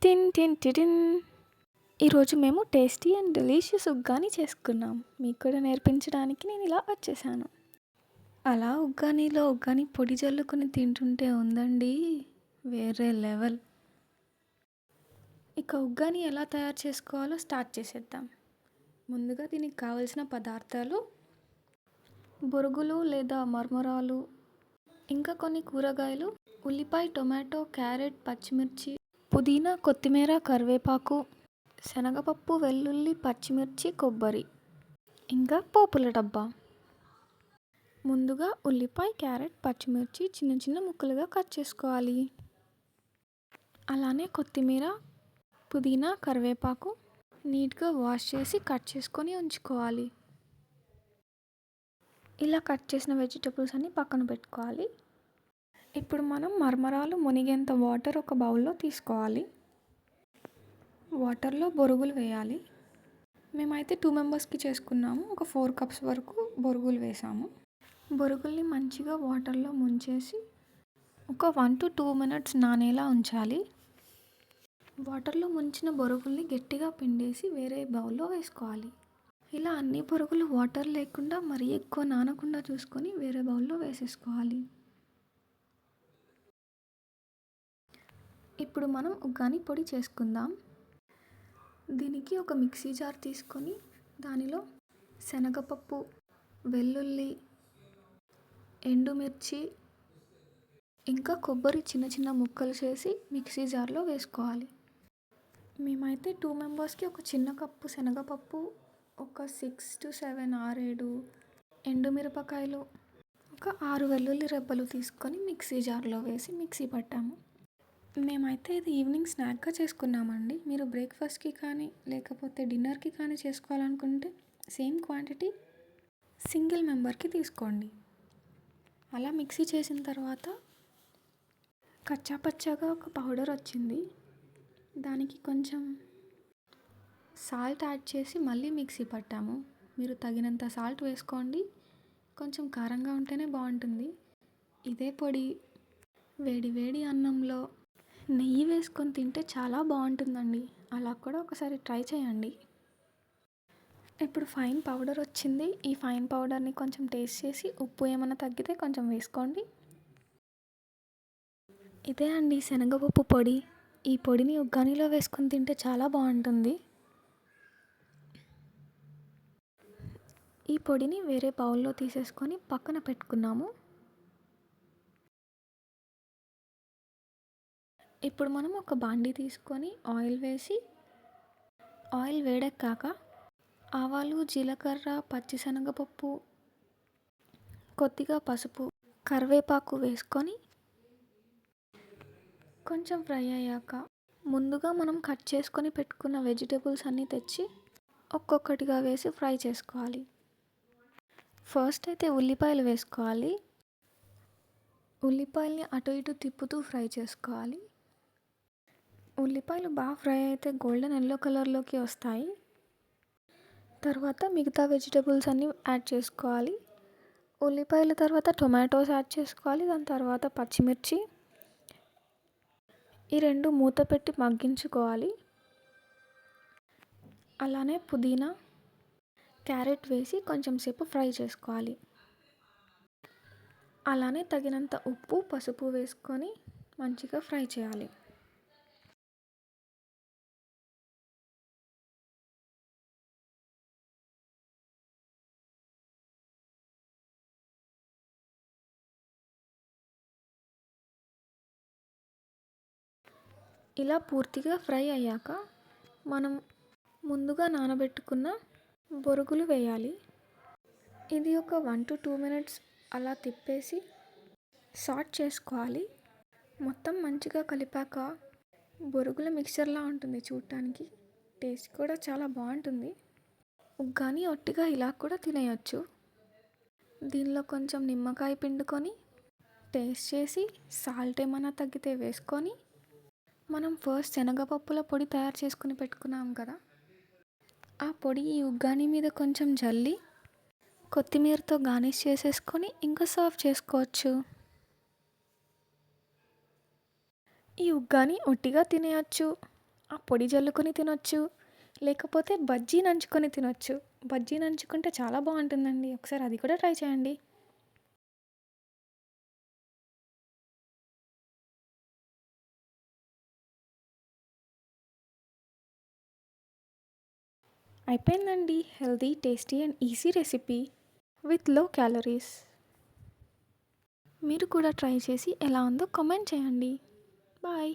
టిన్ టిన్ టిటిన్. ఈరోజు మేము tasty and delicious uggani చేసుకున్నాం. మీకు కూడా నేర్పించడానికి నేను ఇలా వచ్చేసాను. అలా ఉగ్గానీలో ఉగ్గాని పొడి జల్లుకొని తింటుంటే ఉందండి వేరే లెవెల్. ఇక ఉగ్గాని ఎలా తయారు చేసుకోవాలో స్టార్ట్ చేసేద్దాం. ముందుగా దీనికి కావలసిన పదార్థాలు: బొరుగులు లేదా మరమరాలు, ఇంకా కొన్ని కూరగాయలు, ఉల్లిపాయ, టొమాటో, క్యారెట్, పచ్చిమిర్చి, పుదీనా, కొత్తిమీర, కరివేపాకు, శనగపప్పు, వెల్లుల్లి, పచ్చిమిర్చి, కొబ్బరి, ఇంకా పోపుల డబ్బా. ముందుగా ఉల్లిపాయ, క్యారెట్, పచ్చిమిర్చి చిన్న చిన్న ముక్కలుగా కట్ చేసుకోవాలి. అలానే కొత్తిమీర, పుదీనా, కరివేపాకు నీట్గా వాష్ చేసి కట్ చేసుకొని ఉంచుకోవాలి. ఇలా కట్ చేసిన వెజిటబుల్స్ అన్నీ పక్కన పెట్టుకోవాలి. ఇప్పుడు మనం మరమరాలు మునిగేంత వాటర్ ఒక బౌల్లో తీసుకోవాలి. వాటర్లో బొరుగులు వేయాలి. మేమైతే 2 మెంబర్స్కి చేసుకున్నాము. ఒక 4 కప్స్ వరకు బొరుగులు వేసాము. బొరుగుల్ని మంచిగా వాటర్లో ముంచేసి ఒక 1 to 2 minutes నానేలా ఉంచాలి. వాటర్లో ముంచిన బొరుగుల్ని గట్టిగా పిండేసి వేరే బౌల్లో వేసుకోవాలి. ఇలా అన్ని బొరుగులు వాటర్ లేకుండా మరీ ఎక్కువ నానకుండా చూసుకొని వేరే బౌల్లో వేసేసుకోవాలి. ఇప్పుడు మనం ఉగ్గాని పొడి చేసుకుందాం. దీనికి ఒక మిక్సీ జార్ తీసుకొని దానిలో శనగపప్పు, వెల్లుల్లి, ఎండుమిర్చి, ఇంకా కొబ్బరి చిన్న చిన్న ముక్కలు చేసి మిక్సీ జార్లో వేసుకోవాలి. మేమైతే 2 మెంబర్స్కి ఒక చిన్న కప్పు శనగపప్పు, ఒక 6 to 7 6 ఎండుమిరపకాయలు, ఒక 6 వెల్లుల్లి రెబ్బలు తీసుకొని మిక్సీ జార్లో వేసి మిక్సీ పట్టాము. మేమైతే ఇది ఈవినింగ్ స్నాక్గా చేసుకున్నామండి. మీరు బ్రేక్ఫాస్ట్కి కానీ లేకపోతే డిన్నర్కి కానీ చేసుకోవాలనుకుంటే సేమ్ క్వాంటిటీ సింగిల్ మెంబర్కి తీసుకోండి. అలా మిక్సీ చేసిన తర్వాత కచ్చాపచ్చాగా ఒక పౌడర్ వచ్చింది. దానికి కొంచెం సాల్ట్ యాడ్ చేసి మళ్ళీ మిక్సీ పట్టాము. మీరు తగినంత సాల్ట్ వేసుకోండి. కొంచెం కారంగా ఉంటేనే బాగుంటుంది. ఇదే పొడి వేడి వేడి అన్నంలో నెయ్యి వేసుకొని తింటే చాలా బాగుంటుందండి. అలా కూడా ఒకసారి ట్రై చేయండి. ఇప్పుడు ఫైన్ పౌడర్ వచ్చింది. ఈ ఫైన్ పౌడర్ని కొంచెం టేస్ట్ చేసి ఉప్పు ఏమైనా తగ్గితే కొంచెం వేసుకోండి. ఇదే అండి శనగపప్పు పొడి. ఈ పొడిని ఉగ్గానీలో వేసుకొని తింటే చాలా బాగుంటుంది. ఈ పొడిని వేరే బౌల్లో తీసేసుకొని పక్కన పెట్టుకున్నాము. ఇప్పుడు మనం ఒక బాండీ తీసుకొని ఆయిల్ వేసి, ఆయిల్ వేడెక్కాక ఆవాలు, జీలకర్ర, పచ్చిశనగపప్పు, కొద్దిగా పసుపు, కరివేపాకు వేసుకొని కొంచెం ఫ్రై అయ్యాక ముందుగా మనం కట్ చేసుకొని పెట్టుకున్న వెజిటబుల్స్ అన్నీ తెచ్చి ఒక్కొక్కటిగా వేసి ఫ్రై చేసుకోవాలి. ఫస్ట్ అయితే ఉల్లిపాయలు వేసుకోవాలి. ఉల్లిపాయల్ని అటు ఇటు తిప్పుతూ ఫ్రై చేసుకోవాలి. ఉల్లిపాయలు బాగా ఫ్రై అయితే గోల్డెన్ ఎల్లో కలర్లోకి వస్తాయి. తర్వాత మిగతా వెజిటబుల్స్ అన్నీ యాడ్ చేసుకోవాలి. ఉల్లిపాయల తర్వాత టొమాటోస్ యాడ్ చేసుకోవాలి. దాని తర్వాత పచ్చిమిర్చి, ఈ రెండు మూత పెట్టి మగ్గించుకోవాలి. అలానే పుదీనా, క్యారెట్ వేసి కొంచెం సేపు ఫ్రై చేసుకోవాలి. అలానే తగినంత ఉప్పు, పసుపు వేసుకొని మంచిగా ఫ్రై చేయాలి. ఇలా పూర్తిగా ఫ్రై అయ్యాక మనం ముందుగా నానబెట్టుకున్న బొరుగులు వేయాలి. ఇది ఒక 1 to 2 minutes అలా తిప్పేసి సాట్ చేసుకోవాలి. మొత్తం మంచిగా కలిపాక బొరుగుల మిక్చర్లా ఉంటుంది చూడటానికి. టేస్ట్ కూడా చాలా బాగుంటుంది. ఉగ్గాని ఒట్టిగా ఇలా కూడా తినేయచ్చు. దీనిలో కొంచెం నిమ్మకాయ పిండుకొని టేస్ట్ చేసి సాల్ట్ ఏమైనా తగ్గితే వేసుకొని మనం ఫస్ట్ శనగపప్పుల పొడి తయారు చేసుకుని పెట్టుకున్నాం కదా, ఆ పొడి ఈ ఉగ్గాని మీద కొంచెం జల్లి కొత్తిమీరతో గార్నిష్ చేసేసుకొని ఇంకా సర్వ్ చేసుకోవచ్చు. ఈ ఉగ్గాని ఒట్టిగా తినేయచ్చు. ఆ పొడి జల్లుకొని తినొచ్చు, లేకపోతే బజ్జీ నంచుకొని తినొచ్చు. బజ్జీ నంచుకుంటే చాలా బాగుంటుందండి, ఒకసారి అది కూడా ట్రై చేయండి. అయిపోయిందండి, healthy, tasty and easy recipe with లో క్యాలరీస్. మీరు కూడా ట్రై చేసి ఎలా ఉందో కామెంట్ చేయండి. బాయ్.